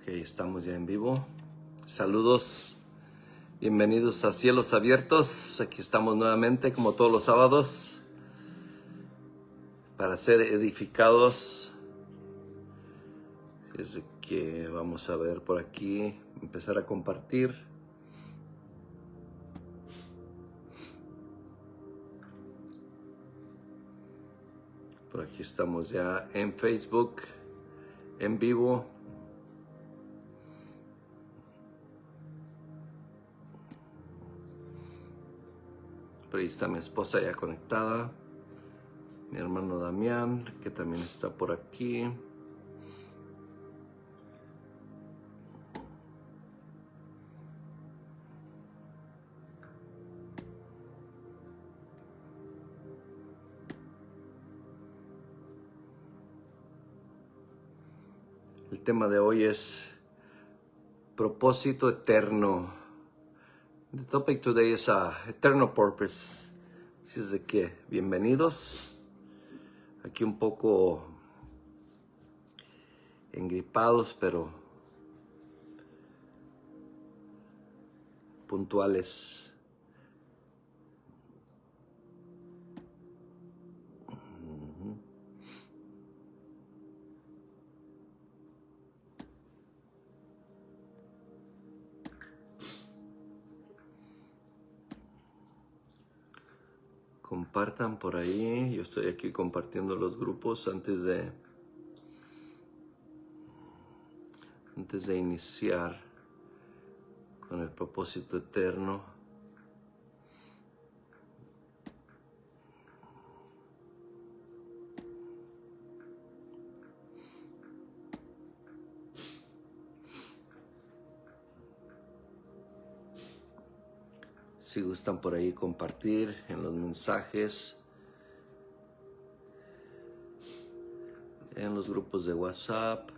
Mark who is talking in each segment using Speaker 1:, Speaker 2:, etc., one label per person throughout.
Speaker 1: Ok, estamos ya en vivo. Saludos, bienvenidos a Cielos Abiertos. Aquí estamos nuevamente, como todos los sábados, para ser edificados. Así que vamos a ver por aquí, empezar a compartir. Por aquí estamos ya en Facebook, en vivo. Por ahí está mi esposa ya conectada. Mi hermano Damián, que también está por aquí. El tema de hoy es propósito eterno. The topic today is eternal purpose. Así es de que, bienvenidos. Aquí un poco engripados, pero puntuales. Compartan por ahí. Yo estoy aquí compartiendo los grupos antes de iniciar con el propósito eterno. Si gustan por ahí compartir en los mensajes, en los grupos de WhatsApp.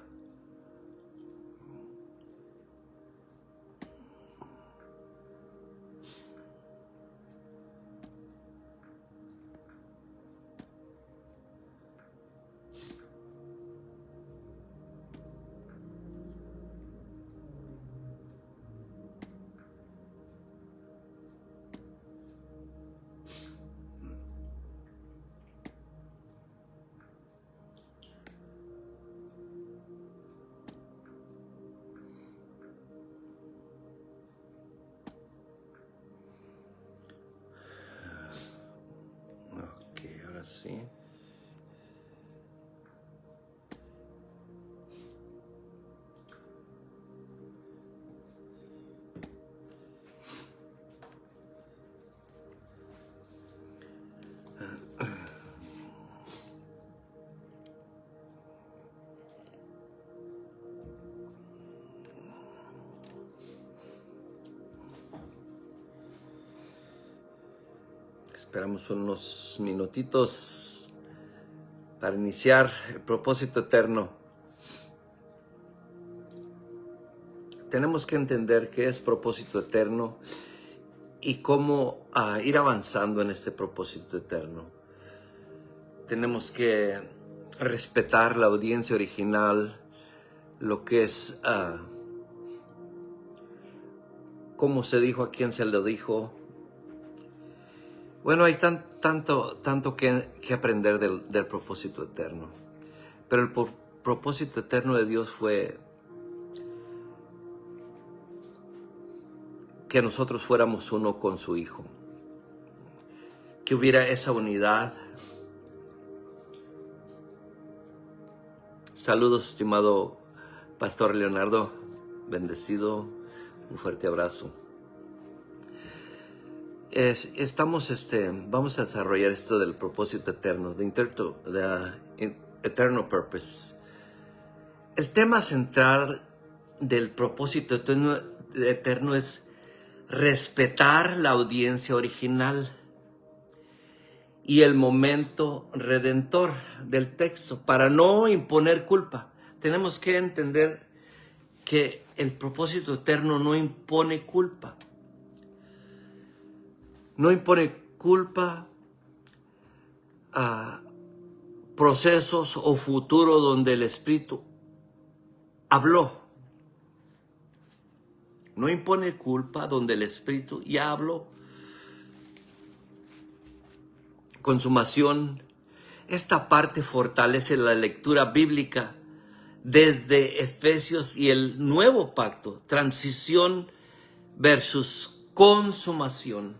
Speaker 1: Ok, ahora sí. Esperamos unos minutitos para iniciar el propósito eterno. Tenemos que entender qué es propósito eterno y cómo ir avanzando en este propósito eterno. Tenemos que respetar la audiencia original, lo que es cómo se dijo, a quién se lo dijo. Bueno, hay tanto que aprender del propósito eterno. Pero el propósito eterno de Dios fue que nosotros fuéramos uno con su Hijo. Que hubiera esa unidad. Saludos, estimado Pastor Leonardo. Bendecido. Un fuerte abrazo. Vamos a desarrollar esto del propósito eterno, de eternal purpose. El tema central del propósito eterno es respetar la audiencia original y el momento redentor del texto para no imponer culpa. Tenemos que entender que el propósito eterno no impone culpa. No impone culpa a procesos o futuro donde el Espíritu habló. no impone culpa, donde el Espíritu, ya hablo, consumación. Esta parte fortalece la lectura bíblica desde Efesios y el nuevo pacto, transición versus consumación.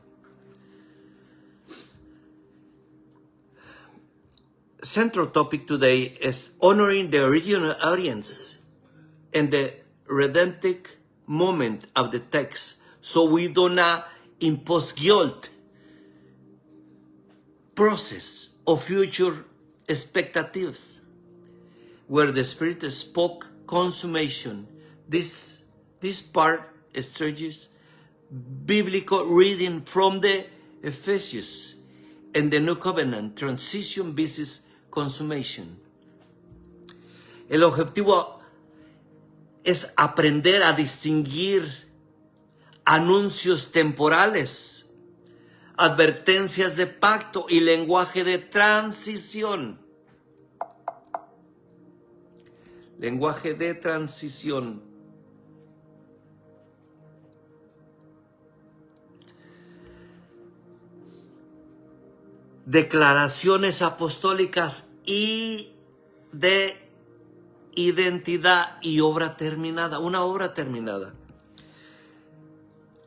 Speaker 1: Central topic today is honoring the original audience and the redemptive moment of the text, so we do not impose guilt, process, or future expectatives. Where the Spirit spoke consummation, this part stretches biblical reading from the Ephesians and the New Covenant, transition versus consummation. El objetivo es aprender a distinguir anuncios temporales, advertencias de pacto y lenguaje de transición. Lenguaje de transición. Declaraciones apostólicas y de identidad y obra terminada. Una obra terminada.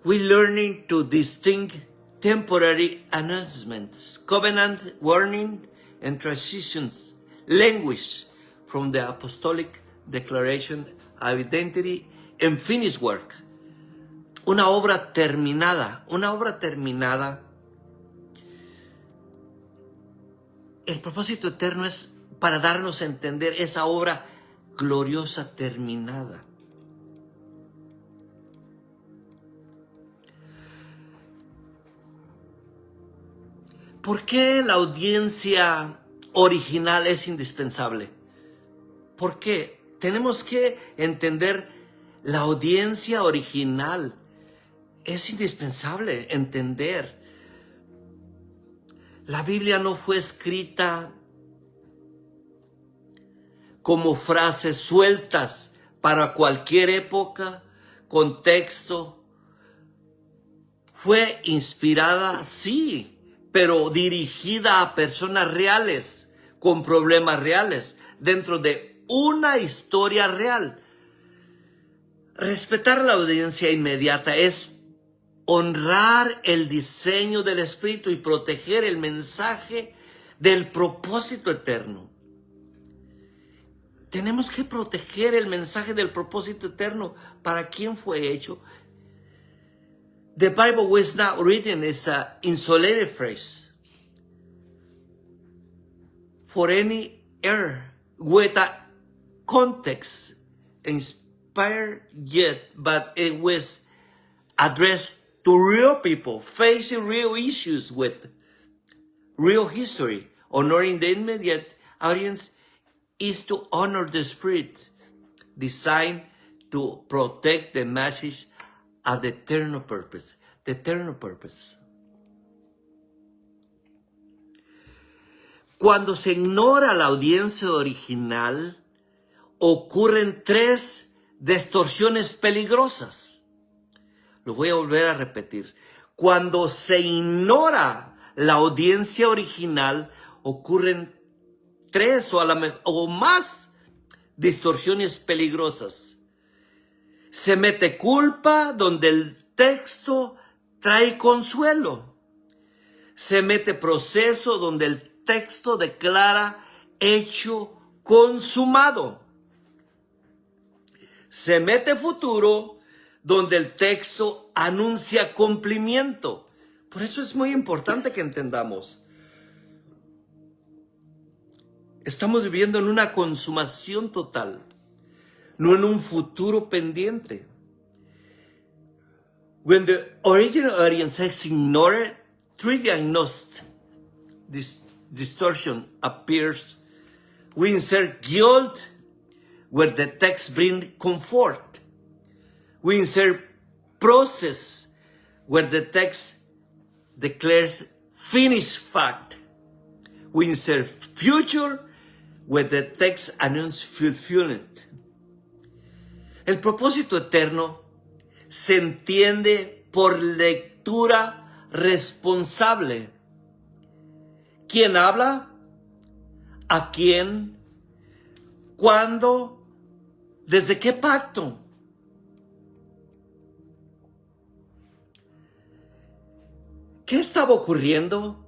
Speaker 1: We learning to distinguish temporary announcements, covenant warning and transitions, language from the apostolic declaration of identity and finished work. Una obra terminada, una obra terminada. El propósito eterno es para darnos a entender esa obra gloriosa terminada. ¿Por qué la audiencia original es indispensable? ¿Por qué? Tenemos que entender la audiencia original. Es indispensable entender. La Biblia no fue escrita como frases sueltas para cualquier época, contexto. Fue inspirada, sí, pero dirigida a personas reales, con problemas reales, dentro de una historia real. Respetar la audiencia inmediata es honrar el diseño del Espíritu y proteger el mensaje del propósito eterno. Tenemos que proteger el mensaje del propósito eterno. ¿Para quién fue hecho? The Bible was not written as an insulated phrase for any error with a context inspired yet, but it was addressed to real people facing real issues with real history. Honoring the immediate audience is to honor the Spirit, designed to protect the message of the eternal purpose. The eternal purpose. Cuando se ignora la audiencia original, ocurren tres distorsiones peligrosas. Lo voy a volver a repetir. Cuando se ignora la audiencia original, ocurren tres o más distorsiones peligrosas. Se mete culpa donde el texto trae consuelo. Se mete proceso donde el texto declara hecho consumado. Se mete futuro donde el texto anuncia cumplimiento. Por eso es muy importante que entendamos. Estamos viviendo en una consumación total, no en un futuro pendiente. When the original audience is ignored, three diagnosed distortion appears. We insert guilt where the text brings comfort. We insert process where the text declares finished fact. We insert future where the text announces fulfillment. El propósito eterno se entiende por lectura responsable. ¿Quién habla? ¿A quién? ¿Cuándo? ¿Desde qué pacto? ¿Qué estaba ocurriendo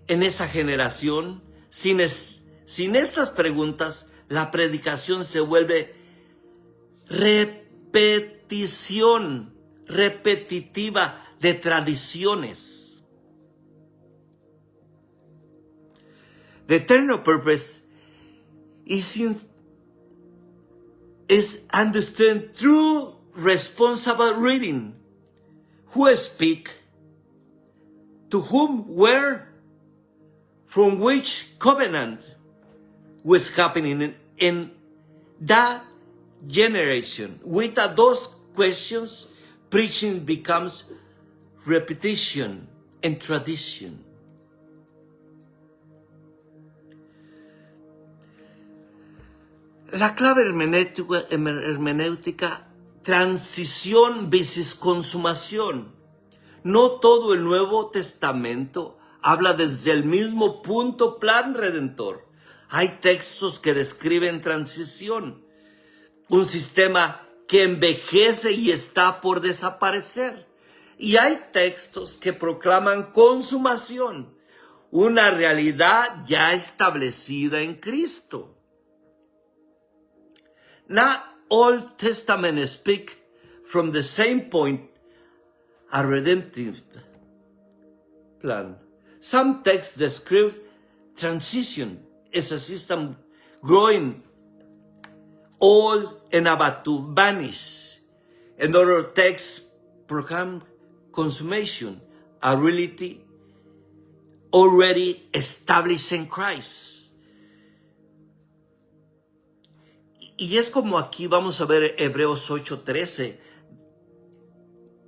Speaker 1: en esa generación? Sin estas preguntas, la predicación se vuelve repetitiva de tradiciones. The eternal purpose is understood through responsible reading. Who speak? To whom, where, from which covenant was happening in that generation. With those questions, preaching becomes repetition and tradition. La clave hermenéutica, transición versus consumación. No todo el Nuevo Testamento habla desde el mismo punto plan redentor. Hay textos que describen transición, un sistema que envejece y está por desaparecer. Y hay textos que proclaman consumación, una realidad ya establecida en Cristo. Not all Testaments speak from the same point, a redemptive plan. Some texts describe transition as a system growing old and about to vanish. And other texts proclaim consummation, a reality already established in Christ. Y es como aquí vamos a ver Hebreos 8:13.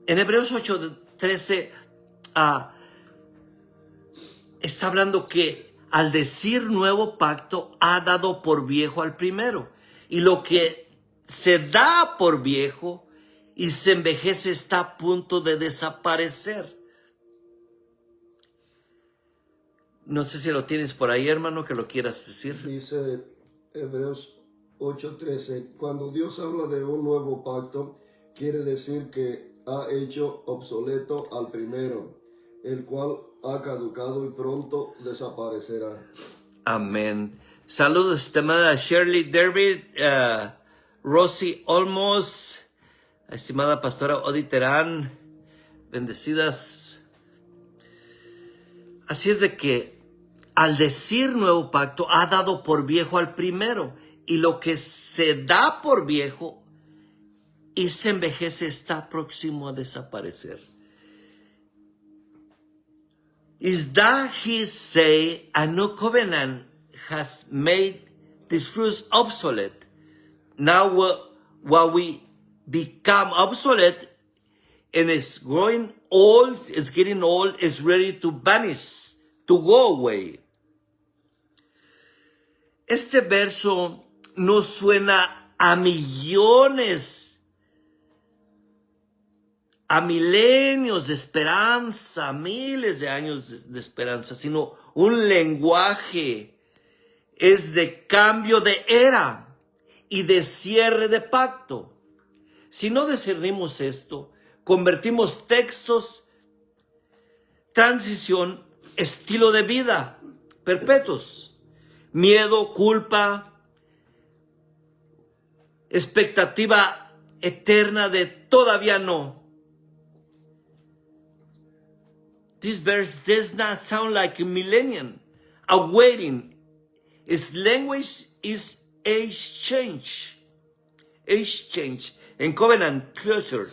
Speaker 1: En Hebreos 8:13 está hablando que al decir nuevo pacto ha dado por viejo al primero. Y lo que se da por viejo y se envejece está a punto de desaparecer. No sé si lo tienes por ahí, hermano, que lo quieras decir.
Speaker 2: Dice Hebreos 8:13, cuando Dios habla de un nuevo pacto, quiere decir que ha hecho obsoleto al primero, el cual ha caducado y pronto desaparecerá.
Speaker 1: Amén. Saludos, estimada Shirley David, Rosy Olmos, estimada pastora Odi Terán, bendecidas. Así es de que al decir nuevo pacto ha dado por viejo al primero, y lo que se da por viejo y se envejece está próximo a desaparecer. Is that he say a new covenant has made this fruit obsolete? Now while we become obsolete and it's growing old, it's getting old, it's ready to vanish, to go away. Este verso no suena a millones, a milenios de esperanza, miles de años de esperanza, sino un lenguaje es de cambio de era y de cierre de pacto. Si no discernimos esto, convertimos textos, transición, estilo de vida, perpetuos, miedo, culpa, expectativa eterna de todavía no. This verse does not sound like a millennium, awaiting. Its language is age change, and covenant closure.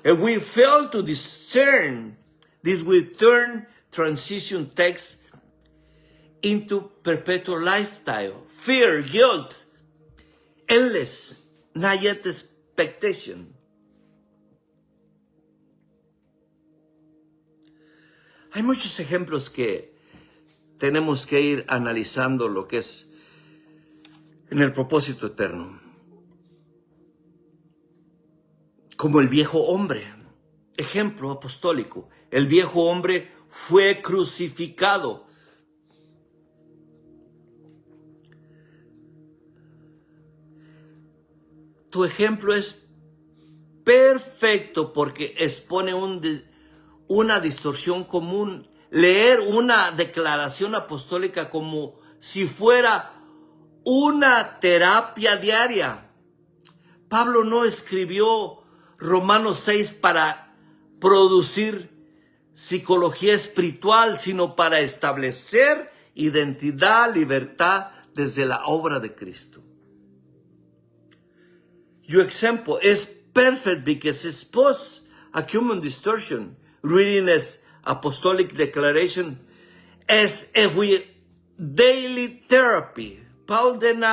Speaker 1: And we fail to discern this will turn transition text into perpetual lifestyle, fear, guilt, endless, not yet expectation. Hay muchos ejemplos que tenemos que ir analizando lo que es en el propósito eterno. como el viejo hombre. Ejemplo apostólico. El viejo hombre fue crucificado. Tu ejemplo es perfecto porque expone una distorsión común. Leer una declaración apostólica como si fuera una terapia diaria. Pablo no escribió Romanos 6 para producir psicología espiritual, sino para establecer identidad, libertad desde la obra de Cristo. Your example is perfect because it exposes a human distortion. Reading as apostolic declaration as if we daily therapy. Paul then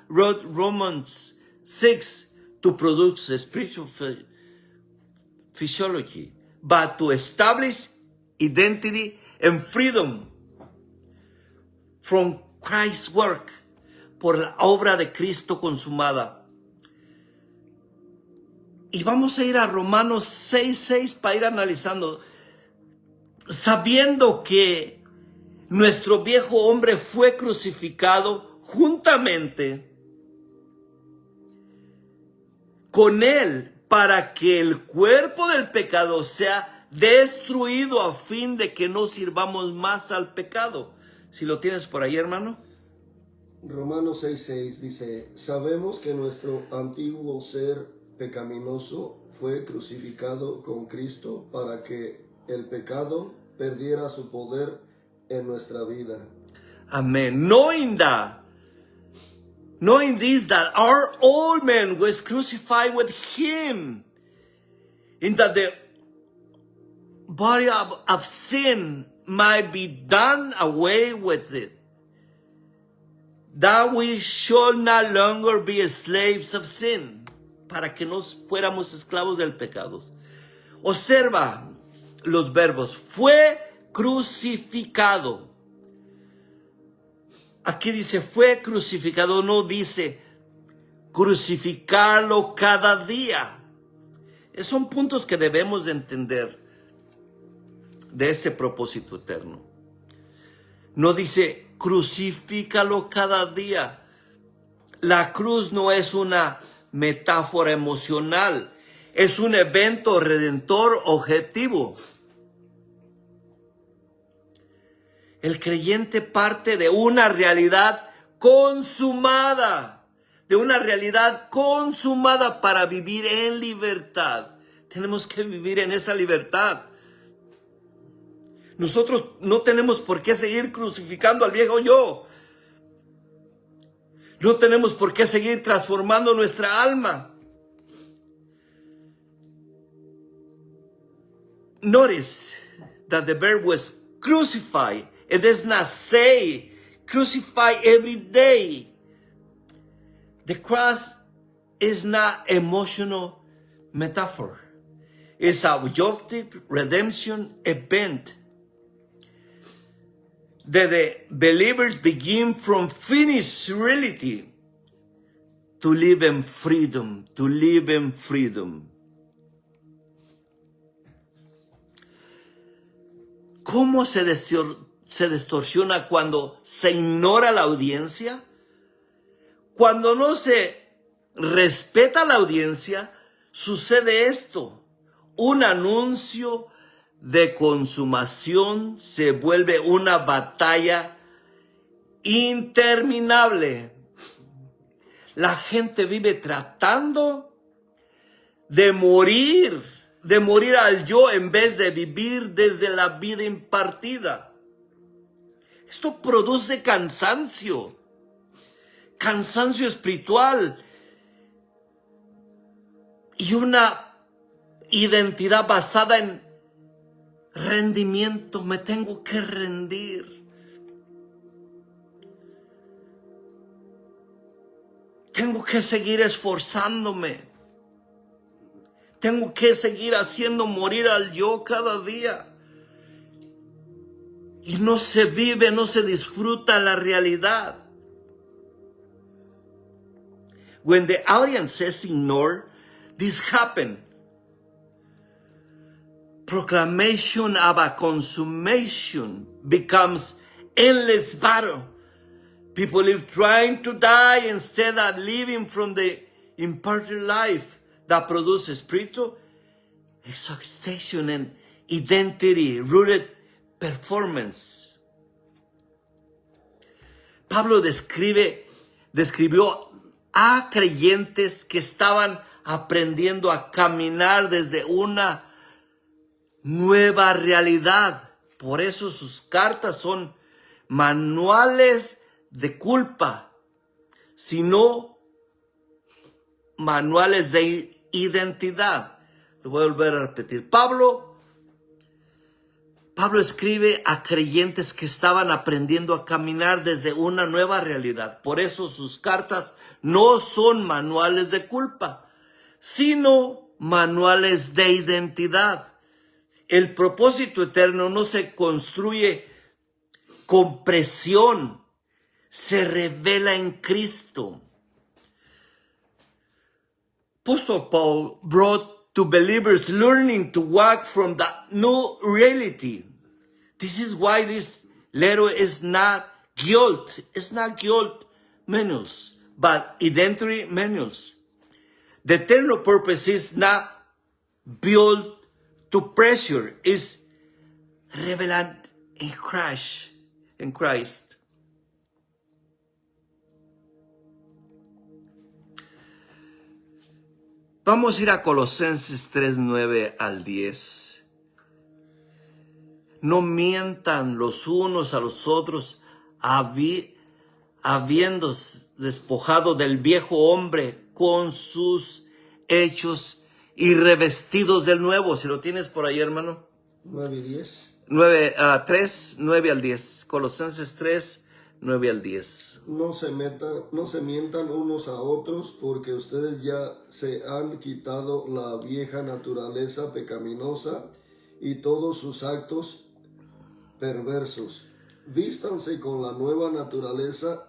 Speaker 1: wrote Romans 6 to produce a spiritual physiology, but to establish identity and freedom from Christ's work, por la obra de Cristo consumada. Y vamos a ir a Romanos 6:6 para ir analizando, sabiendo que nuestro viejo hombre fue crucificado juntamente con él para que el cuerpo del pecado sea destruido a fin de que no sirvamos más al pecado. Si lo tienes por ahí, hermano.
Speaker 2: Romanos 6:6 dice, sabemos que nuestro antiguo ser pecaminoso fue crucificado con Cristo para que el pecado perdiera su poder en nuestra vida.
Speaker 1: Amen. Knowing this, that our old man was crucified with him, in that the body of sin might be done away with it, that we should no longer be slaves of sin, para que no fuéramos esclavos del pecado. Observa los verbos, fue crucificado. Aquí dice fue crucificado, no dice crucificarlo cada día. Son puntos que debemos de entender de este propósito eterno. No dice crucifícalo cada día. La cruz no es una metáfora emocional, es un evento redentor objetivo. El creyente parte de una realidad consumada, para vivir en libertad. Tenemos que vivir en esa libertad. Nosotros no tenemos por qué seguir crucificando al viejo yo. No tenemos por qué seguir transformando nuestra alma. Notice that the verb was crucify. It does not say crucify every day. The cross is not emotional metaphor. It's an objective redemption event that the believers begin from finished reality to live in freedom, ¿Cómo se distorsiona cuando se ignora la audiencia? Cuando no se respeta la audiencia, sucede esto. Un anuncio de consumación se vuelve una batalla interminable. La gente vive tratando de morir al yo en vez de vivir desde la vida impartida. Esto produce cansancio espiritual y una identidad basada en rendimiento. Me tengo que rendir. Tengo que seguir esforzándome. Tengo que seguir haciendo morir al yo cada día. Y no se vive, no se disfruta la realidad. When the audience says ignore, this happens proclamation of a consummation becomes endless battle. People live trying to die instead of living from the imparted life that produces spiritual exaltation and identity-rooted performance. Pablo describió a creyentes que estaban aprendiendo a caminar desde una nueva realidad. Por eso sus cartas son manuales de culpa, sino manuales de identidad. Lo voy a volver a repetir. Pablo escribe a creyentes que estaban aprendiendo a caminar desde una nueva realidad. Por eso sus cartas no son manuales de culpa, sino manuales de identidad. El propósito eterno no se construye con presión, se revela en Cristo. Apostle Paul brought to believers learning to walk from the new reality. This is why this letter is not guilt. It's not guilt manuals, but identity manuals. The eternal purpose is not built to pressure, is revealed in Christ. Vamos a ir a Colosenses 3, 9 al 10. No mientan los unos a los otros, habiendo despojado del viejo hombre con sus hechos y revestidos del nuevo. Si lo tienes por ahí, hermano.
Speaker 2: 9 y 10.
Speaker 1: 3, 9 al 10. Colosenses 3, 9 al 10.
Speaker 2: No se mientan unos a otros, porque ustedes ya se han quitado la vieja naturaleza pecaminosa y todos sus actos perversos. Vístanse con la nueva naturaleza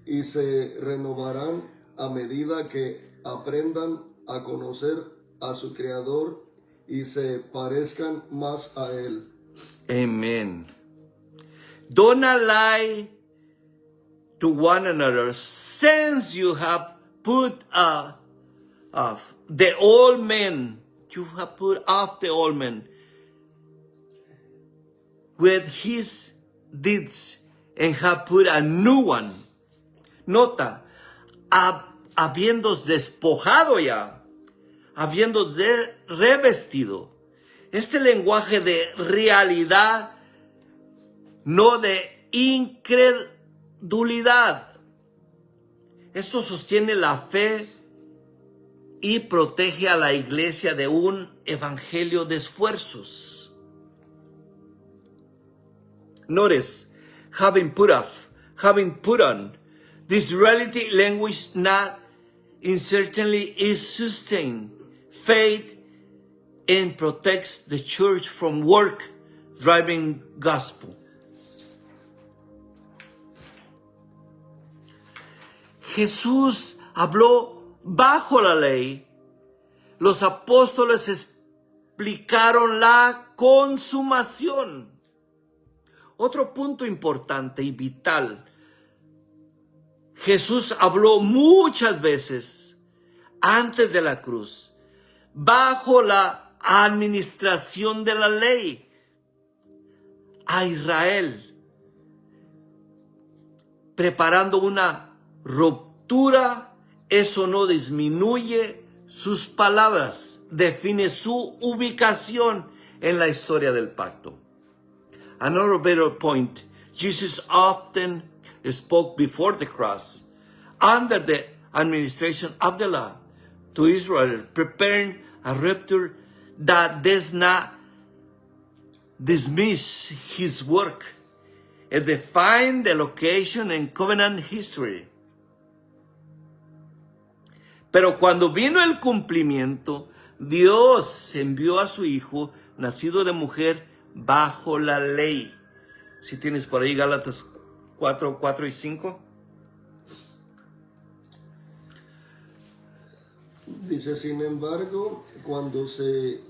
Speaker 2: y se renovarán a medida que aprendan a conocer a su Creador y se parezcan más a Él.
Speaker 1: Amen. Don't lie to one another, since you have put off the old man. You have put off the old man with his deeds and have put a new one. Nota, habiendo despojado ya, habiendo revestido. Este lenguaje de realidad, no de incredulidad. Esto sostiene la fe y protege a la iglesia de un evangelio de esfuerzos. Notice, having put on. This reality language not uncertainly is sustained. Faith and protects the church from work-driving gospel. Jesús habló bajo la ley. Los apóstoles explicaron la consumación. Otro punto importante y vital. Jesús habló muchas veces antes de la cruz, bajo la administración de la ley, a Israel, preparando una ruptura. Eso no disminuye sus palabras, define su ubicación en la historia del pacto. Another better point, Jesus often spoke before the cross, under the administration of the law, to Israel, preparing a rupture that does not dismiss his work. It defined the location and covenant history. Pero cuando vino el cumplimiento, Dios envió a su Hijo, nacido de mujer, bajo la ley. Si tienes por ahí Gálatas 4, 4 y 5.
Speaker 2: Dice, sin embargo, cuando se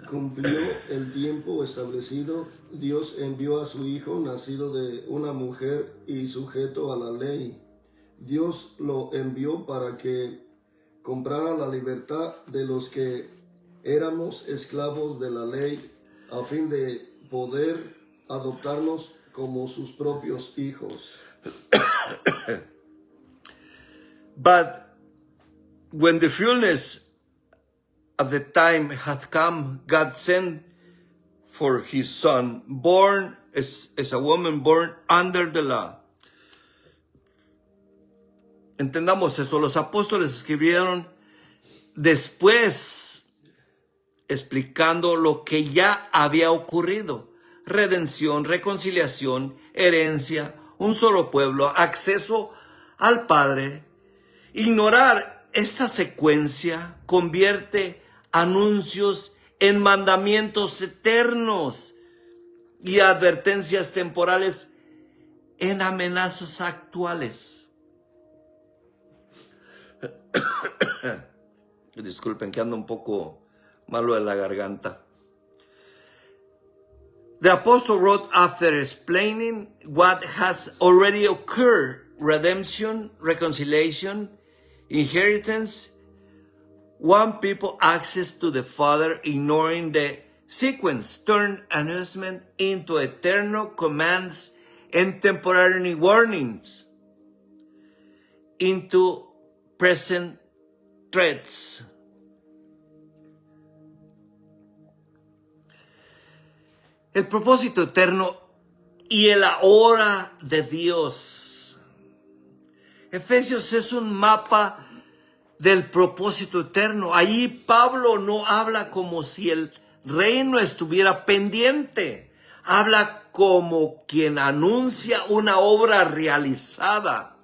Speaker 2: cumplió el tiempo establecido, Dios envió a su Hijo, nacido de una mujer y sujeto a la ley. Dios lo envió para que comprara la libertad de los que éramos esclavos de la ley, a fin de poder adoptarnos como sus propios hijos.
Speaker 1: But when the fullness of the time had come, God sent for his son, born as a woman born under the law. Entendamos eso, los apóstoles escribieron después explicando lo que ya había ocurrido: redención, reconciliación, herencia, un solo pueblo, acceso al Padre. Ignorar esta secuencia convierte anuncios en mandamientos eternos y advertencias temporales en amenazas actuales. Disculpen que ando un poco malo de la garganta. The apostle wrote after explaining what has already occurred: redemption, reconciliation, inheritance, one people access to the Father, ignoring the sequence, turn announcement into eternal commands and temporary warnings, into present threats. El propósito eterno y el ahora de Dios. Efesios es un mapa del propósito eterno. Ahí Pablo no habla como si el reino estuviera pendiente. Habla como quien anuncia una obra realizada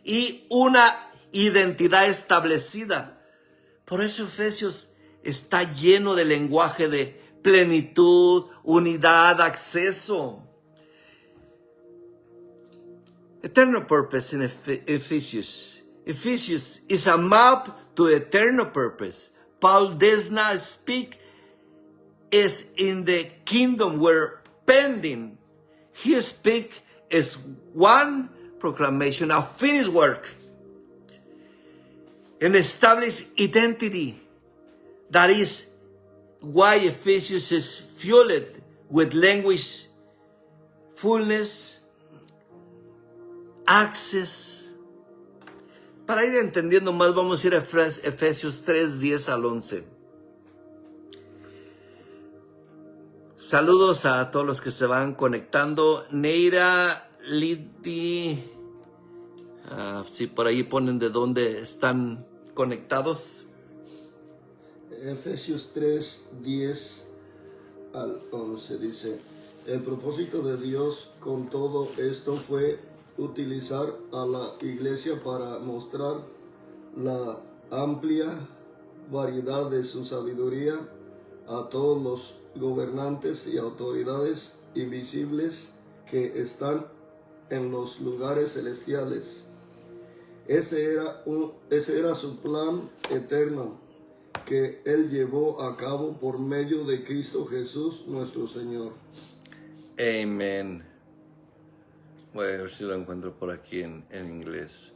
Speaker 1: y una identidad establecida. Por eso Efesios está lleno de lenguaje de plenitud, unidad, acceso. Eternal purpose in Ephesians. Ephesians is a map to eternal purpose. Paul does not speak as in the kingdom where pending. He speaks as one proclamation, a finished work, an established identity. That is why Ephesians is fueled with language, fullness, access. Para ir entendiendo más, vamos a ir a Efesios 3, 10 al 11. Saludos a todos los que se van conectando. Neira, Lidi, sí, por ahí ponen de dónde están conectados.
Speaker 2: Efesios 3, 10 al 11 dice: el propósito de Dios con todo esto fue utilizar a la iglesia para mostrar la amplia variedad de su sabiduría a todos los gobernantes y autoridades invisibles que están en los lugares celestiales. Ese era su plan eterno que Él llevó a cabo por medio de Cristo Jesús nuestro Señor.
Speaker 1: Amén. Voy a ver si lo encuentro por aquí en inglés.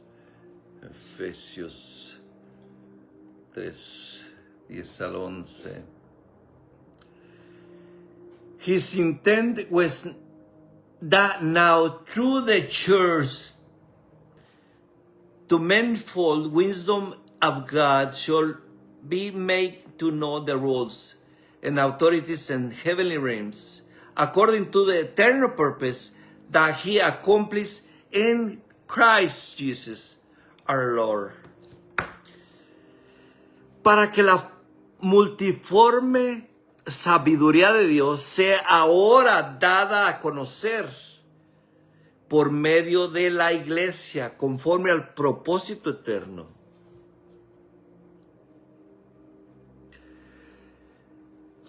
Speaker 1: Efesios 3, 10 al 11. His intent was that now through the church the manifold wisdom of God should be made to know the rules and authorities in heavenly realms, according to the eternal purpose that He accomplished in Christ Jesus our Lord. Para que la multiforme sabiduría de Dios sea ahora dada a conocer por medio de la iglesia, conforme al propósito eterno.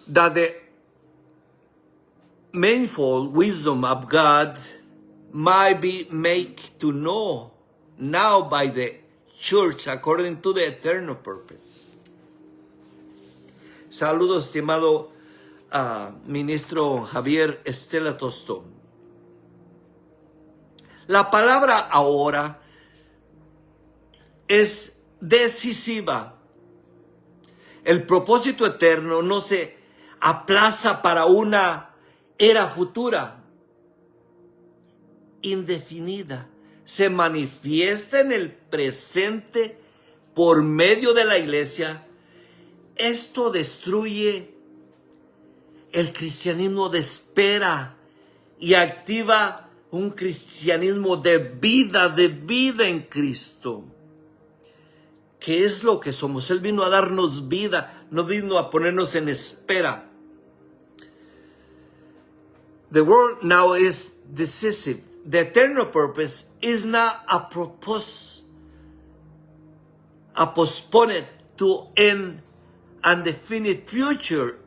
Speaker 1: That the manifold wisdom of God might be made to know now by the church according to the eternal purpose. Saludos, estimado ministro Javier Estela Tostón. La palabra ahora es decisiva. El propósito eterno no se aplaza para una era futura, indefinida. Se manifiesta en el presente por medio de la iglesia. Esto destruye el cristianismo de espera y activa un cristianismo de vida en Cristo. ¿Qué es lo que somos? Él vino a darnos vida, no vino a ponernos en espera. The word now is decisive. The eternal purpose is not a postponed to an undefinite future.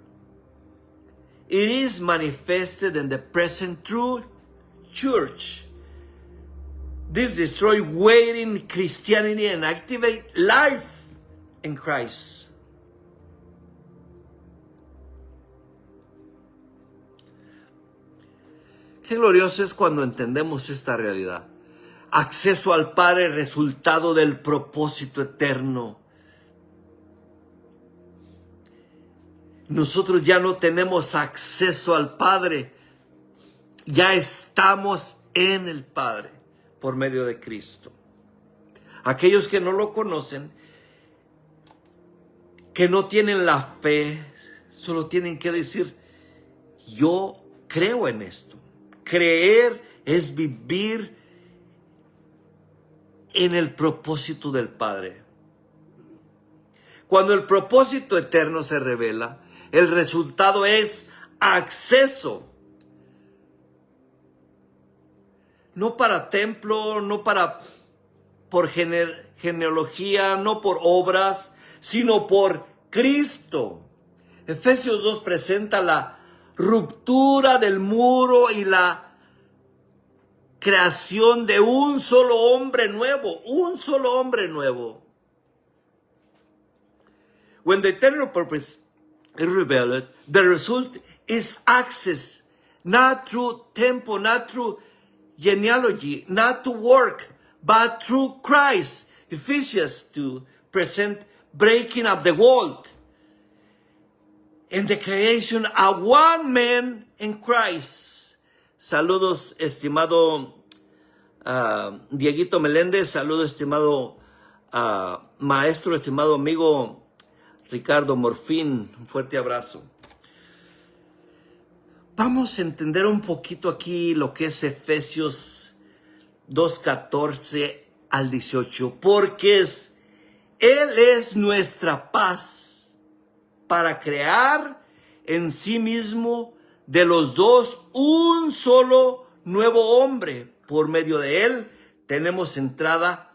Speaker 1: It is manifested in the present true church. This destroys waiting Christianity and activate life in Christ. Qué glorioso es cuando entendemos esta realidad. Acceso al Padre, resultado del propósito eterno. Nosotros ya no tenemos acceso al Padre. Ya estamos en el Padre por medio de Cristo. Aquellos que no lo conocen, que no tienen la fe, solo tienen que decir, yo creo en esto. Creer es vivir en el propósito del Padre. Cuando el propósito eterno se revela, el resultado es acceso. No para templo, no por genealogía, no por obras, sino por Cristo. Efesios 2 presenta la ruptura del muro y la creación de un solo hombre nuevo, When the eternal purpose is revealed, the result is access, not through temple, not through genealogy, not to work, but through Christ. Ephesians 2 present breaking of the world and the creation of one man in Christ. Saludos, estimado Dieguito Meléndez. Saludos, estimado maestro, estimado amigo Ricardo Morfín. Un fuerte abrazo. Vamos a entender un poquito aquí lo que es Efesios 2:14 al 18. Porque Él es nuestra paz para crear en sí mismo de los dos un solo nuevo hombre. Por medio de Él tenemos entrada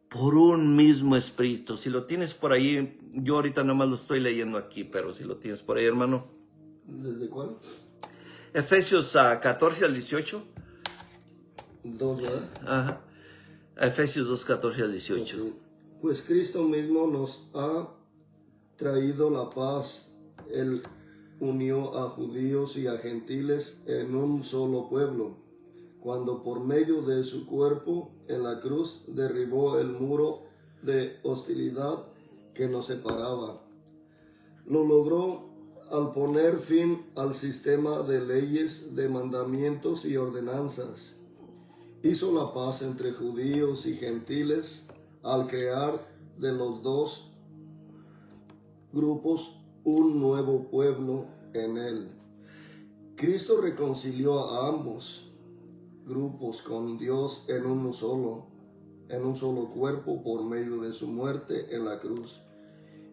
Speaker 1: por un mismo espíritu. Si lo tienes por ahí, yo ahorita nomás lo estoy leyendo aquí, pero si lo tienes por ahí, hermano.
Speaker 2: ¿Desde cuál?
Speaker 1: Efesios 14 al 18.
Speaker 2: 2, ¿verdad?
Speaker 1: Ajá. Efesios 2, 14 al 18.
Speaker 2: Okay. Pues Cristo mismo nos ha traído la paz. Él unió a judíos y a gentiles en un solo pueblo, cuando por medio de su cuerpo en la cruz derribó el muro de hostilidad que nos separaba. Lo logró al poner fin al sistema de leyes, de mandamientos y ordenanzas. Hizo la paz entre judíos y gentiles al crear de los dos grupos un nuevo pueblo en él. Cristo reconcilió a ambos grupos con Dios en un solo cuerpo por medio de su muerte en la cruz.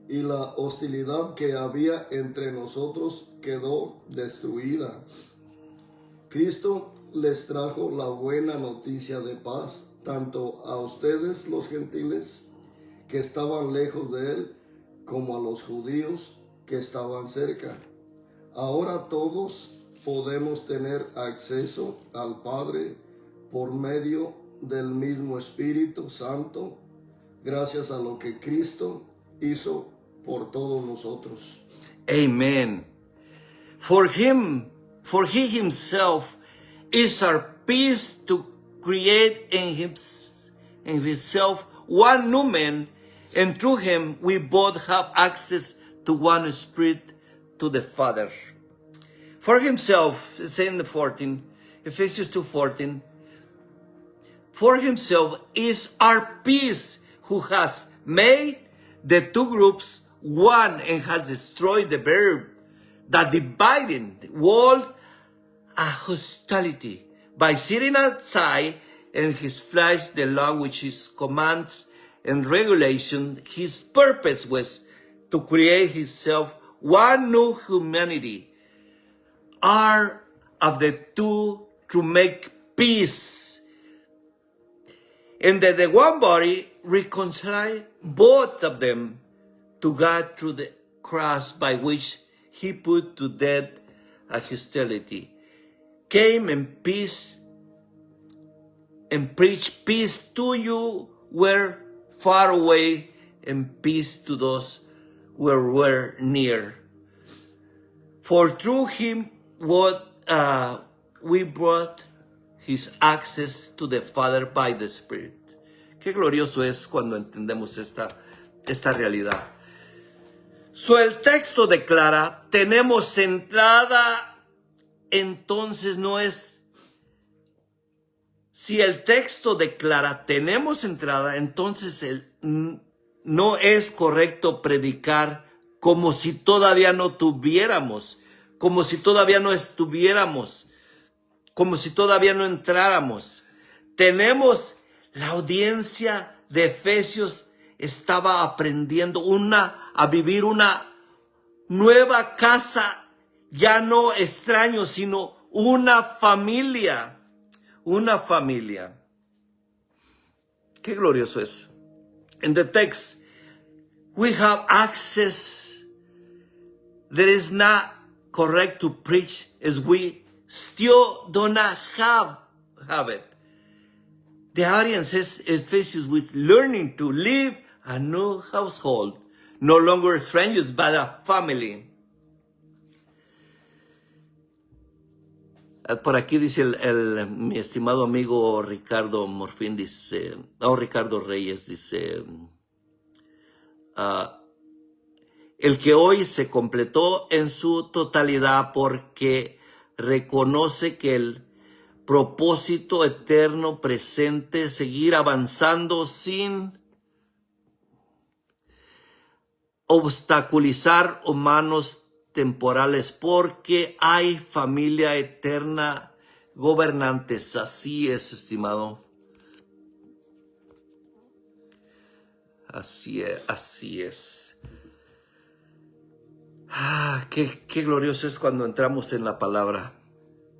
Speaker 2: Y la hostilidad que había entre nosotros quedó destruida. Cristo les trajo la buena noticia de paz, tanto a ustedes los gentiles que estaban lejos de él, como a los judíos que estaban cerca. Ahora todos podemos tener acceso al Padre por medio del mismo Espíritu Santo, gracias a lo que Cristo hizo por todos nosotros.
Speaker 1: Amen. For he himself is our peace to create in himself one new man, and through him we both have access to one spirit to the Father. For himself, it's in the 14, Ephesians 2:14, for himself is our peace, who has made the two groups one and has destroyed the verb that dividing the world a hostility by setting aside in his flesh the law which his commands and regulation. His purpose was to create himself one new humanity, are of the two to make peace, and that the one body reconcile both of them to God through the cross, by which he put to death a hostility, came in peace and preached peace to you were far away, and peace to those who were near. For through him we brought his access to the Father by the Spirit. Qué glorioso es cuando entendemos esta realidad. El texto declara, tenemos entrada, entonces no es, si el texto declara, tenemos entrada, entonces no es correcto predicar como si todavía no tuviéramos, como si todavía no estuviéramos, como si todavía no entráramos. Tenemos, la audiencia de Efesios estaba aprendiendo a vivir una nueva casa, ya no extraños, sino una familia. Una familia. Qué glorioso es. In the text, we have access that is not correct to preach as we still do not have it. The audience is Ephesians with learning to live a new household, no longer strangers, but a family. Por aquí dice mi estimado amigo Ricardo Morfín, dice, Ricardo Reyes, dice, el que hoy se completó en su totalidad porque reconoce que el propósito eterno presente, seguir avanzando sin obstaculizar humanos temporales, porque hay familia eterna, gobernantes. Así es, estimado. Así es. Qué glorioso es cuando entramos en la palabra.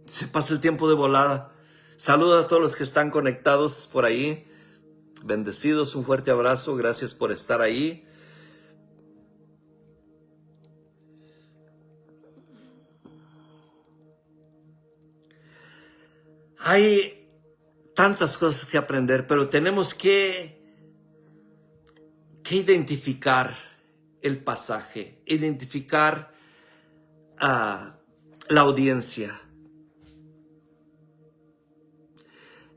Speaker 1: Se pasa el tiempo de volada. Saludos a todos los que están conectados por ahí. Bendecidos, un fuerte abrazo. Gracias por estar ahí. Hay tantas cosas que aprender, pero tenemos que identificar el pasaje, identificar la audiencia.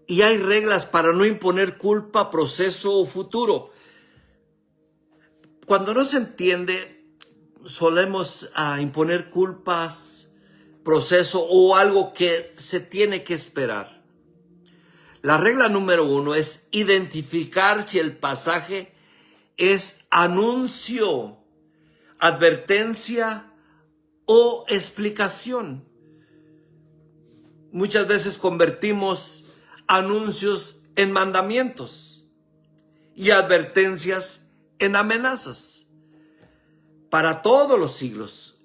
Speaker 1: Y hay reglas para no imponer culpa, proceso o futuro. Cuando no se entiende, solemos imponer culpas, proceso o algo que se tiene que esperar. La regla número 1 es identificar si el pasaje es anuncio, advertencia o explicación. Muchas veces convertimos anuncios en mandamientos y advertencias en amenazas para todos los siglos.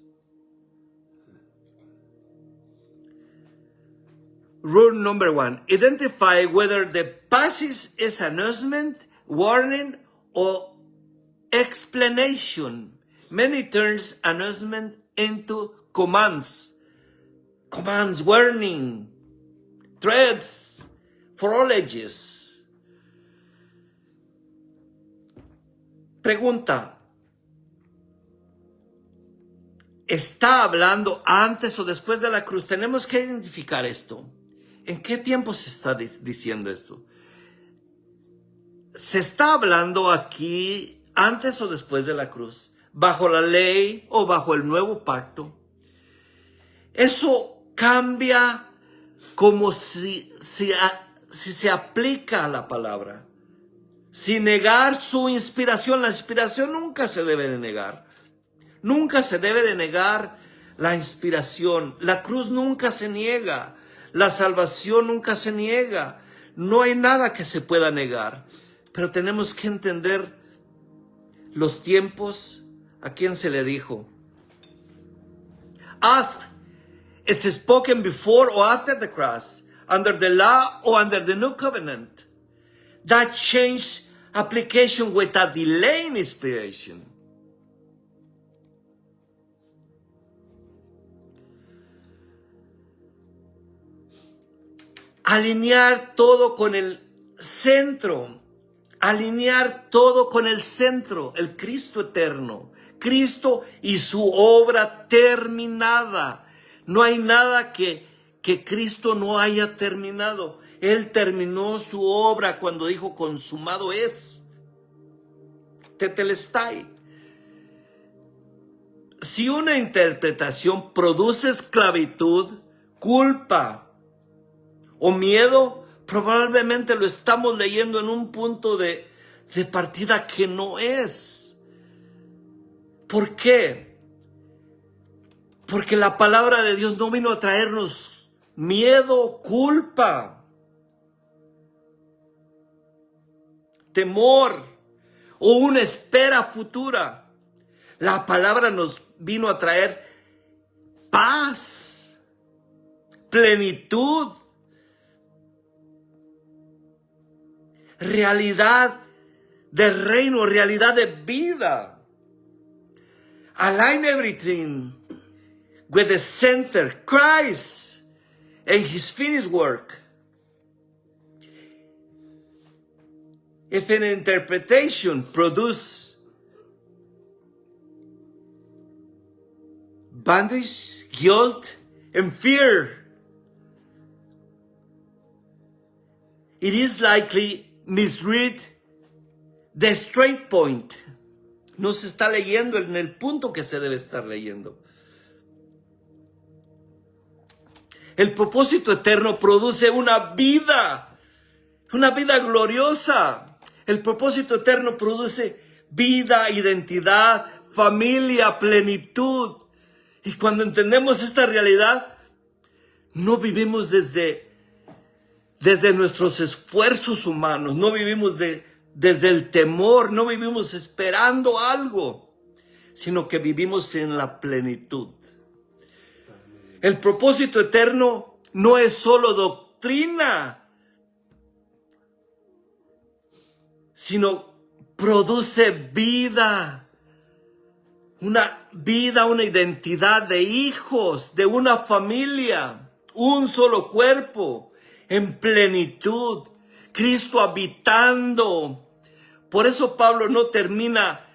Speaker 1: Rule number 1, identify whether the passage is announcement, warning, or explanation. Many turns announcement into commands. Commands, warning, threats, foreknowledges. Pregunta. está hablando antes o después de la cruz. Tenemos que identificar esto. ¿En qué tiempo se está diciendo esto? ¿Se está hablando aquí antes o después de la cruz? ¿Bajo la ley o bajo el nuevo pacto? Eso cambia como si se aplica a la palabra. Sin negar su inspiración. La inspiración nunca se debe de negar. Nunca se debe de negar la inspiración. La cruz nunca se niega. La salvación nunca se niega. No hay nada que se pueda negar. Pero tenemos que entender los tiempos. ¿A quién se le dijo? Ask, is it spoken before or after the cross? Under the law or under the new covenant? That changed application with a delay in inspiration. Alinear todo con el centro. Alinear todo con el centro, el Cristo eterno. Cristo y su obra terminada. No hay nada que Cristo no haya terminado. Él terminó su obra cuando dijo consumado es. Tetelestai. Si una interpretación produce esclavitud, culpa o miedo, probablemente lo estamos leyendo en un punto de partida que no es. ¿Por qué? Porque la palabra de Dios no vino a traernos miedo, culpa, temor o una espera futura. La palabra nos vino a traer paz, plenitud, realidad de reino, realidad de vida. Align everything with the center, Christ and His finished work. If an interpretation produces bondage, guilt, and fear, it is likely misread the straight point. No se está leyendo en el punto que se debe estar leyendo. El propósito eterno produce una vida gloriosa. El propósito eterno produce vida, identidad, familia, plenitud. Y cuando entendemos esta realidad, no vivimos desde nuestros esfuerzos humanos, no vivimos desde el temor, no vivimos esperando algo, sino que vivimos en la plenitud. El propósito eterno no es solo doctrina, sino produce vida, una identidad de hijos, de una familia, un solo cuerpo, en plenitud, Cristo habitando. Por eso Pablo no termina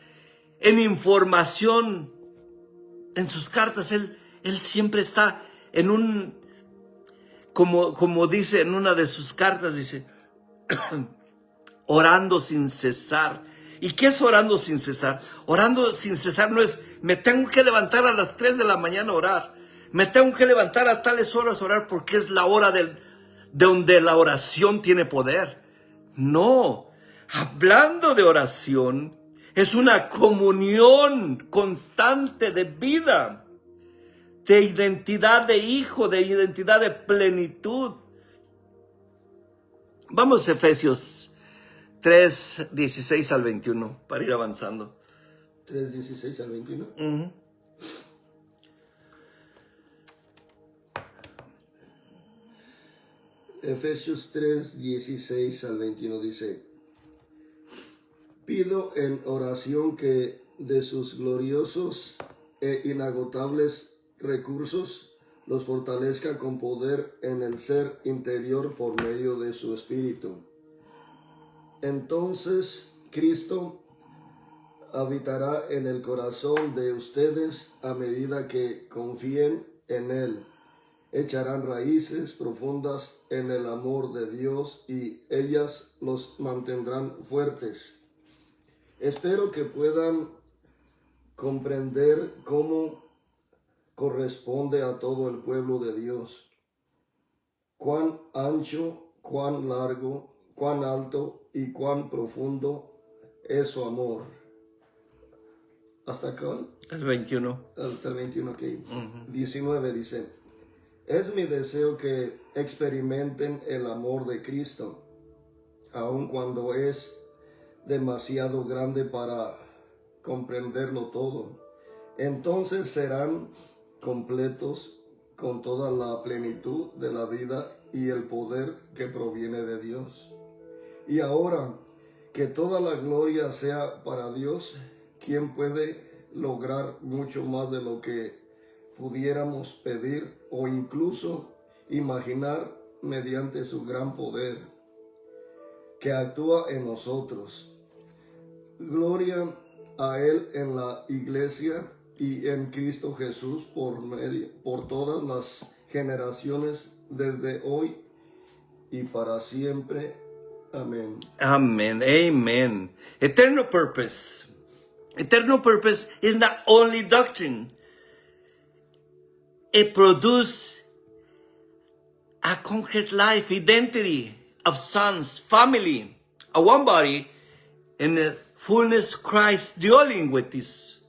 Speaker 1: en información en sus cartas. Él siempre está en un, como dice en una de sus cartas, dice, orando sin cesar. ¿Y qué es orando sin cesar? Orando sin cesar no es, me tengo que levantar a las 3 de la mañana a orar. Me tengo que levantar a tales horas a orar porque es la hora de donde la oración tiene poder. No, hablando de oración, es una comunión constante de vida, de identidad de hijo, de identidad de plenitud. Vamos a Efesios 3, 16 al 21, para ir avanzando.
Speaker 2: 3, 16 al 21.
Speaker 1: Uh-huh.
Speaker 2: Efesios 3, 16 al 21 dice: pido en oración que de sus gloriosos e inagotables recursos los fortalezca con poder en el ser interior por medio de su Espíritu. Entonces Cristo habitará en el corazón de ustedes a medida que confíen en Él. Echarán raíces profundas en el amor de Dios y ellas los mantendrán fuertes. Espero que puedan comprender cómo corresponde a todo el pueblo de Dios. Cuán ancho, cuán largo, cuán alto y cuán profundo es su amor. ¿Hasta acá?
Speaker 1: El 21.
Speaker 2: Hasta el 21 aquí. 19 dice: es mi deseo que experimenten el amor de Cristo, aun cuando es demasiado grande para comprenderlo todo. Entonces serán completos con toda la plenitud de la vida y el poder que proviene de Dios. Y ahora, que toda la gloria sea para Dios, quien puede lograr mucho más de lo que pudiéramos pedir o incluso imaginar mediante su gran poder que actúa en nosotros. Gloria a Él en la iglesia y en Cristo Jesús por todas las generaciones, desde hoy y para siempre. Amén.
Speaker 1: Amen. Amen. Eternal purpose. Eternal purpose is not only doctrine. It produces a concrete life, identity of sons, family, a one body, and the fullness of Christ dwelling with this.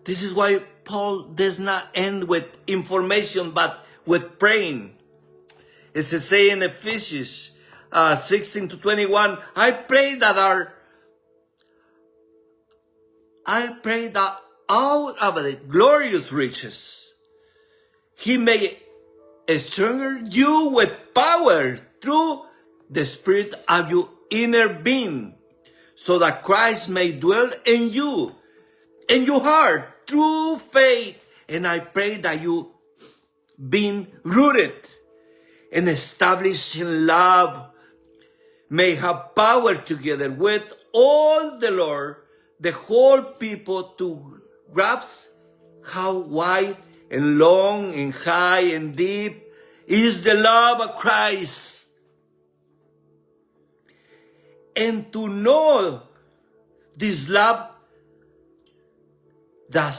Speaker 1: This is why Paul does not end with information, but with praying. As it says in Ephesians 16-21, I pray that out of the glorious riches, He may stronger you with power through the Spirit of your inner being, so that Christ may dwell in you, in your heart, through faith. And I pray that you, being rooted and established in love, may have power together with all the Lord, the whole people, to grasp how wide and long and high and deep is the love of Christ, and to know this love that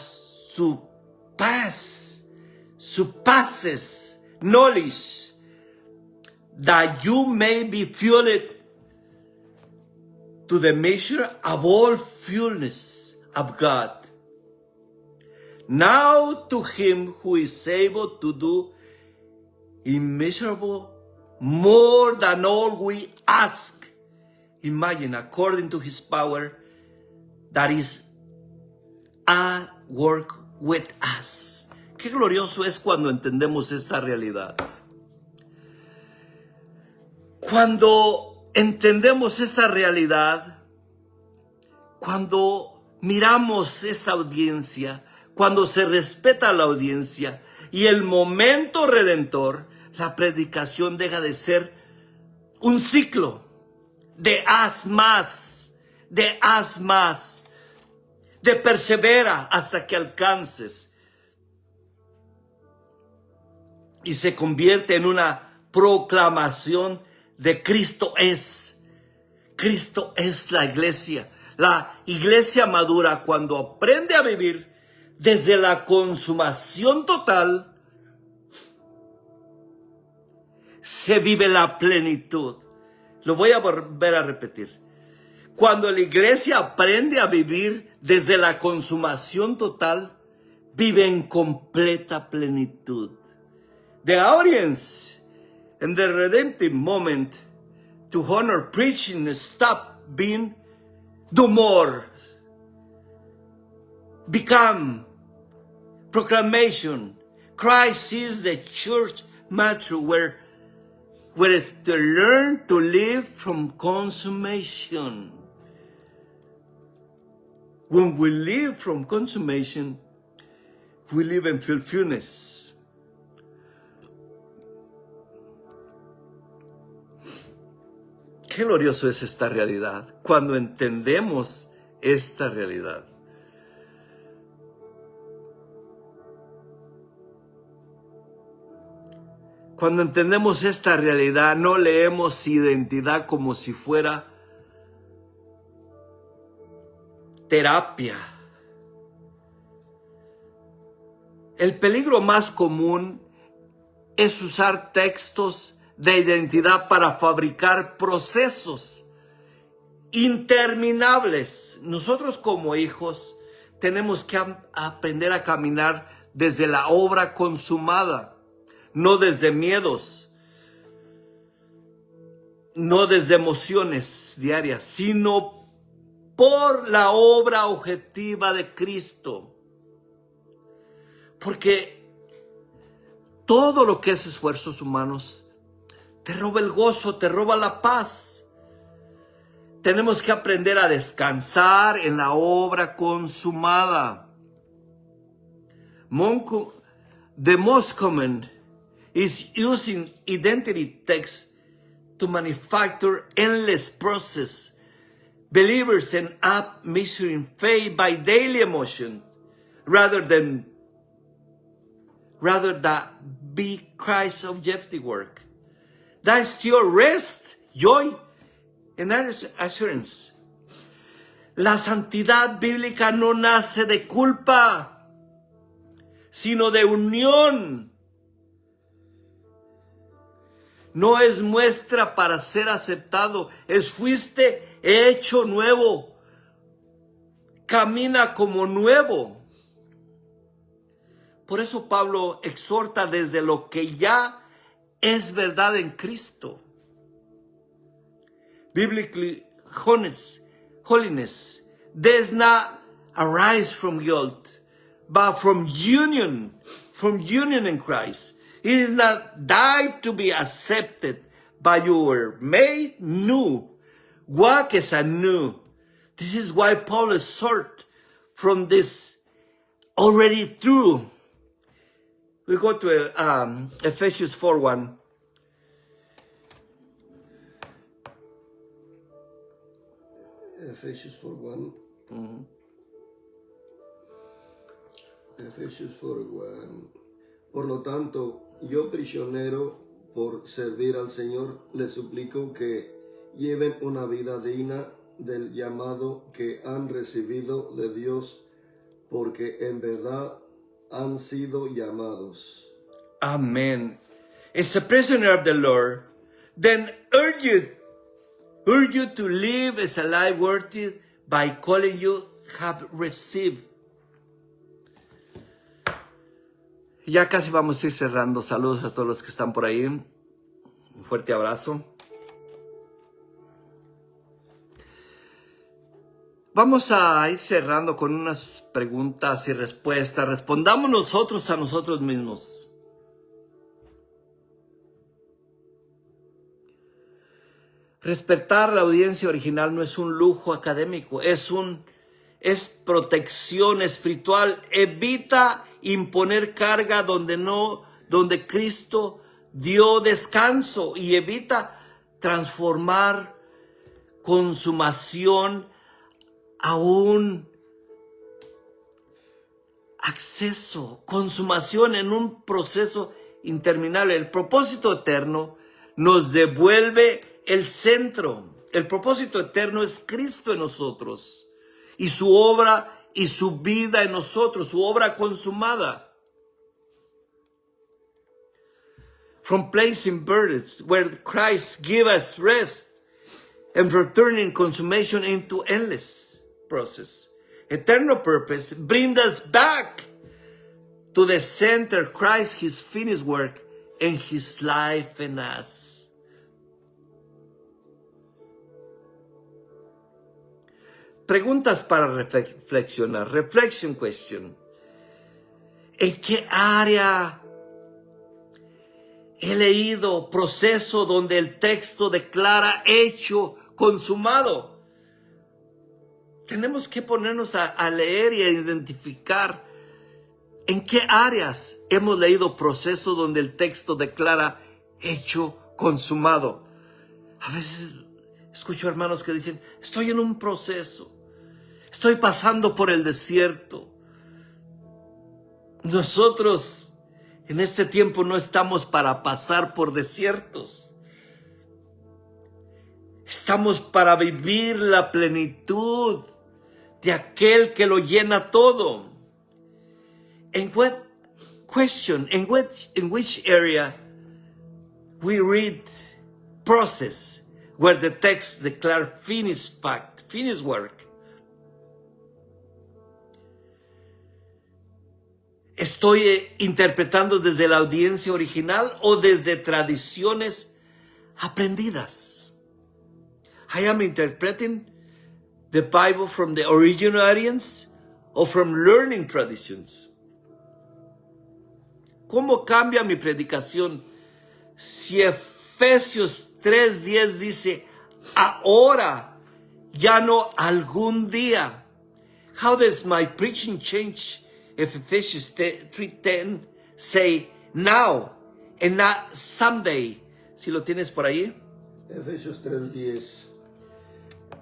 Speaker 1: surpasses knowledge, that you may be filled to the measure of all fullness of God. Now to Him who is able to do immeasurable more than all we ask, imagine, according to His power that is at work with us. Qué glorioso es cuando entendemos esta realidad. Cuando entendemos esa realidad, cuando miramos esa audiencia, cuando se respeta la audiencia y el momento redentor, la predicación deja de ser un ciclo de haz más, de persevera hasta que alcances, y se convierte en una proclamación de Cristo es la iglesia. La iglesia madura cuando aprende a vivir desde la consumación total, se vive la plenitud. Lo voy a volver a repetir. Cuando la iglesia aprende a vivir desde la consumación total, vive en completa plenitud. The audience in the redemptive moment to honor preaching stop being, do more, become proclamation. Christ is the church mature where it's to learn to live from consummation. When we live from consummation, we live in fulfillment. Qué glorioso es esta realidad. Cuando entendemos esta realidad. Cuando entendemos esta realidad, no leemos identidad como si fuera terapia. El peligro más común es usar textos de identidad para fabricar procesos interminables. Nosotros como hijos tenemos que aprender a caminar desde la obra consumada. No desde miedos, no desde emociones diarias, sino por la obra objetiva de Cristo. Porque todo lo que es esfuerzos humanos te roba el gozo, te roba la paz. Tenemos que aprender a descansar en la obra consumada. The most common is using identity text to manufacture endless process. Believers end up measuring faith by daily emotion rather than be Christ's objective work. That is your rest, joy, and assurance. La santidad bíblica no nace de culpa, sino de unión. No es muestra para ser aceptado, fuiste hecho nuevo. Camina como nuevo. Por eso Pablo exhorta desde lo que ya es verdad en Cristo. Biblically, holiness does not arise from guilt, but from union in Christ. It is not died to be accepted, but you were made new. Walk as anew. This is why Paul exhorts from this already true. We go to Ephesians 4:1.
Speaker 2: Ephesians 4:1. Ephesians 4:1. Por lo tanto, yo prisionero por servir al Señor, les suplico que lleven una vida digna del llamado que han recibido de Dios, porque en verdad han sido llamados.
Speaker 1: Amen. As a prisoner of the Lord, then urge you to live as a life worthy by calling you have received. Ya casi vamos a ir cerrando. Saludos a todos los que están por ahí. Un fuerte abrazo. Vamos a ir cerrando con unas preguntas y respuestas. Respondamos nosotros a nosotros mismos. Respetar la audiencia original no es un lujo académico, es protección espiritual. Evita imponer carga donde Cristo dio descanso, y evita transformar consumación a un acceso, consumación en un proceso interminable. El propósito eterno nos devuelve el centro. El propósito eterno es Cristo en nosotros y su obra y su vida en nosotros, su obra consumada. From placing burdens where Christ gave us rest and returning consummation into endless process. Eternal purpose bring us back to the center, Christ, his finished work, and his life in us. Preguntas para reflexionar. Reflection question. ¿En qué área he leído proceso donde el texto declara hecho consumado? Tenemos que ponernos a leer y a identificar en qué áreas hemos leído proceso donde el texto declara hecho consumado. A veces escucho hermanos que dicen, estoy en un proceso. Estoy pasando por el desierto. Nosotros en este tiempo no estamos para pasar por desiertos. Estamos para vivir la plenitud de aquel que lo llena todo. In what question, in which area we read process where the text declares finished fact, finished work? ¿Estoy interpretando desde la audiencia original o desde tradiciones aprendidas? I am interpreting the Bible from the original audience or from learning traditions. ¿Cómo cambia mi predicación si Efesios 3:10 dice ahora, ya no algún día? How does my preaching change if Ephesians 3:10 say now and not someday? Si lo tienes por ahí.
Speaker 2: Efesios 3:10.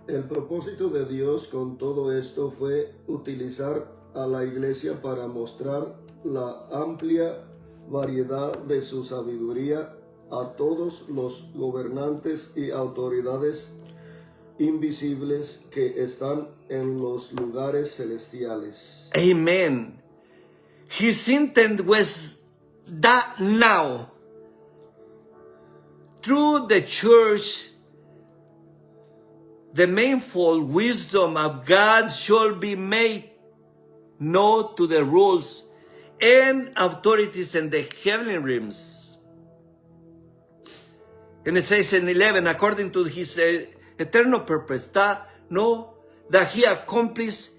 Speaker 2: El propósito de Dios con todo esto fue utilizar a la iglesia para mostrar la amplia variedad de su sabiduría a todos los gobernantes y autoridades invisibles que están en los lugares celestiales.
Speaker 1: Amen. His intent was that now, through the church, the manifold wisdom of God shall be made known to the rules and authorities in the heavenly realms. And it says in 11, according to his eternal purpose, that he accomplished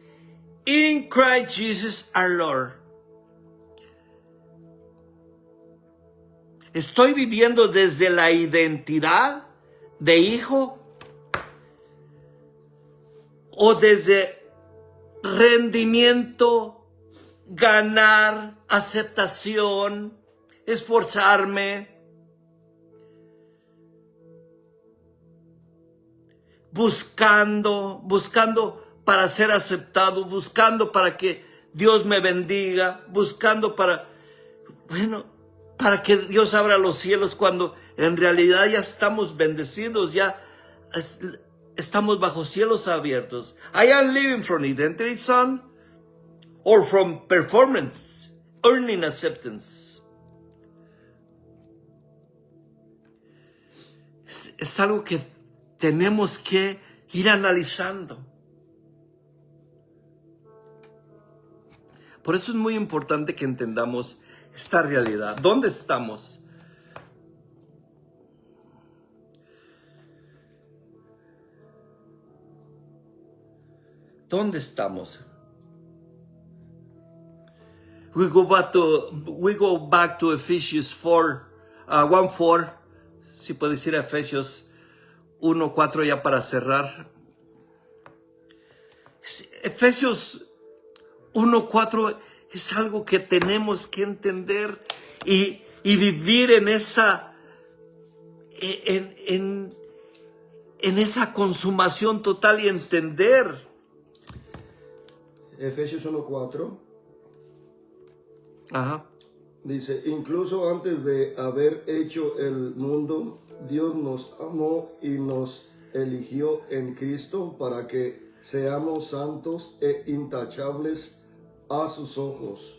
Speaker 1: in Christ Jesus our Lord. ¿Estoy viviendo desde la identidad de hijo o desde rendimiento, ganar, aceptación, esforzarme, buscando para ser aceptado, buscando para que Dios me bendiga, buscando para que Dios abra los cielos, cuando en realidad ya estamos bendecidos, ya estamos bajo cielos abiertos? I am living from identity, son, or from performance, earning acceptance. Es algo que tenemos que ir analizando. Por eso es muy importante que entendamos esta realidad. ¿Dónde estamos? ¿Dónde estamos? We go back to Ephesians 1:4. Si puedo decir Efesios 1:4 ya para cerrar. Efesios 1:4 es algo que tenemos que entender y vivir en esa consumación total y entender.
Speaker 2: Efesios 1:4
Speaker 1: dice,
Speaker 2: incluso antes de haber hecho el mundo, Dios nos amó y nos eligió en Cristo para que seamos santos e intachables a sus ojos.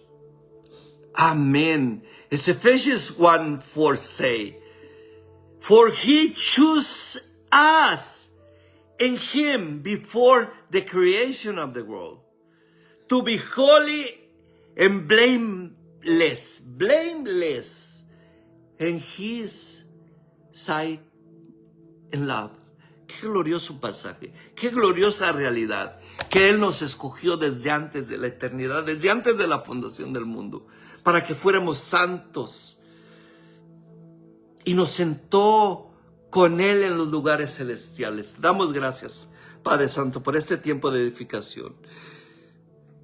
Speaker 1: Amen. As Ephesians 1:4 say, for he chose us in him before the creation of the world, to be holy and blameless in his sight in love. Qué glorioso pasaje, qué gloriosa realidad, que Él nos escogió desde antes de la eternidad, desde antes de la fundación del mundo, para que fuéramos santos, y nos sentó con Él en los lugares celestiales. Damos gracias, Padre Santo, por este tiempo de edificación,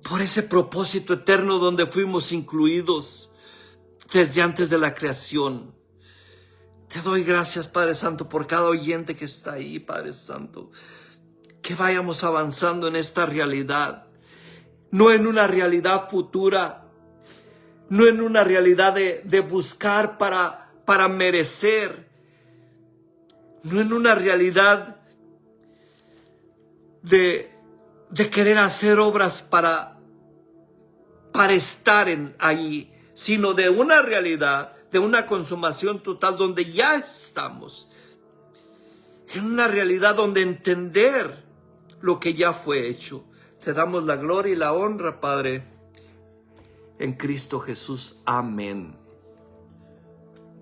Speaker 1: por ese propósito eterno donde fuimos incluidos desde antes de la creación. Te doy gracias, Padre Santo, por cada oyente que está ahí, Padre Santo. que vayamos avanzando en esta realidad, no en una realidad futura, no en una realidad de buscar para merecer, no en una realidad de querer hacer obras para estar ahí, sino de una realidad, de una consumación total donde ya estamos, en una realidad donde entender lo que ya fue hecho. Te damos la gloria y la honra, Padre, en Cristo Jesús. Amén.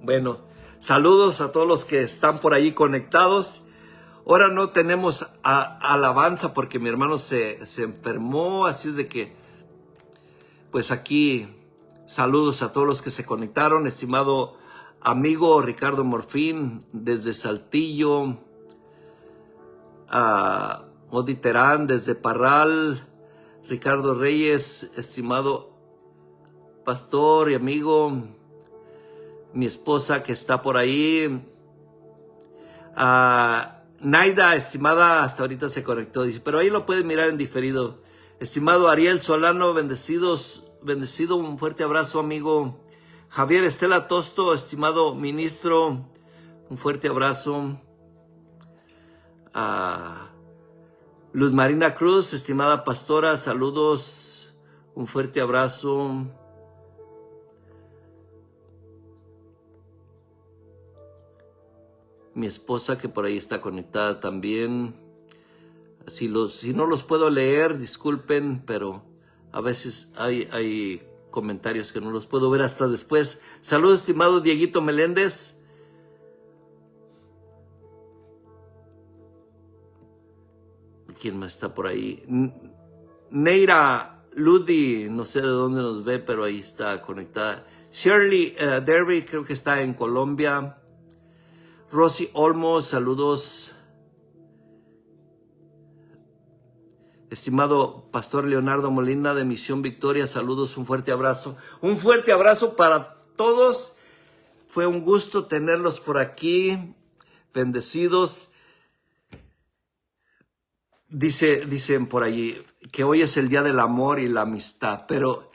Speaker 1: Bueno, saludos a todos los que están por ahí conectados. Ahora no tenemos alabanza porque mi hermano se enfermó, así es de que, pues aquí, saludos a todos los que se conectaron. Estimado amigo Ricardo Morfín, desde Saltillo, a Odi Terán, desde Parral, Ricardo Reyes, estimado pastor y amigo, mi esposa que está por ahí, Naida, estimada, hasta ahorita se conectó, dice, pero ahí lo pueden mirar en diferido. Estimado Ariel Solano, bendecido, un fuerte abrazo, amigo. Javier Estela Tosto, estimado ministro, un fuerte abrazo. Luz Marina Cruz, estimada pastora, saludos, un fuerte abrazo. Mi esposa que por ahí está conectada también. Si no los puedo leer, disculpen, pero a veces hay comentarios que no los puedo ver hasta después. Saludos, estimado Dieguito Meléndez. ¿Quién más está por ahí? Neira Ludi, no sé de dónde nos ve, pero ahí está conectada. Shirley Derby, creo que está en Colombia. Rosy Olmos, saludos. Estimado Pastor Leonardo Molina de Misión Victoria, saludos, un fuerte abrazo. Un fuerte abrazo para todos. Fue un gusto tenerlos por aquí, bendecidos. Dicen por allí que hoy es el día del amor y la amistad, pero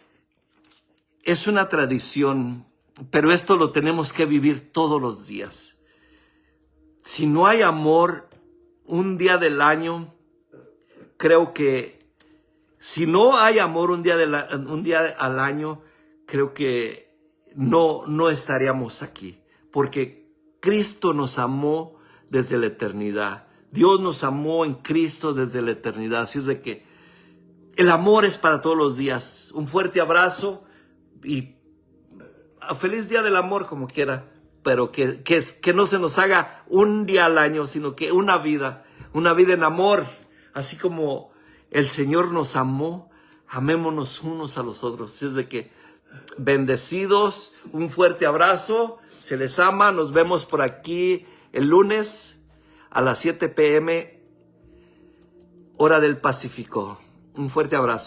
Speaker 1: es una tradición, pero esto lo tenemos que vivir todos los días. Si no hay amor un día del año, creo que si no hay amor un día al año, creo que no estaríamos aquí, porque Cristo nos amó desde la eternidad. Dios nos amó en Cristo desde la eternidad. Así es de que el amor es para todos los días. Un fuerte abrazo y feliz día del amor como quiera. Pero que no se nos haga un día al año, sino que una vida en amor. Así como el Señor nos amó, amémonos unos a los otros. Así es de que bendecidos, un fuerte abrazo, se les ama. Nos vemos por aquí el lunes a las 7 p.m. hora del Pacífico. Un fuerte abrazo.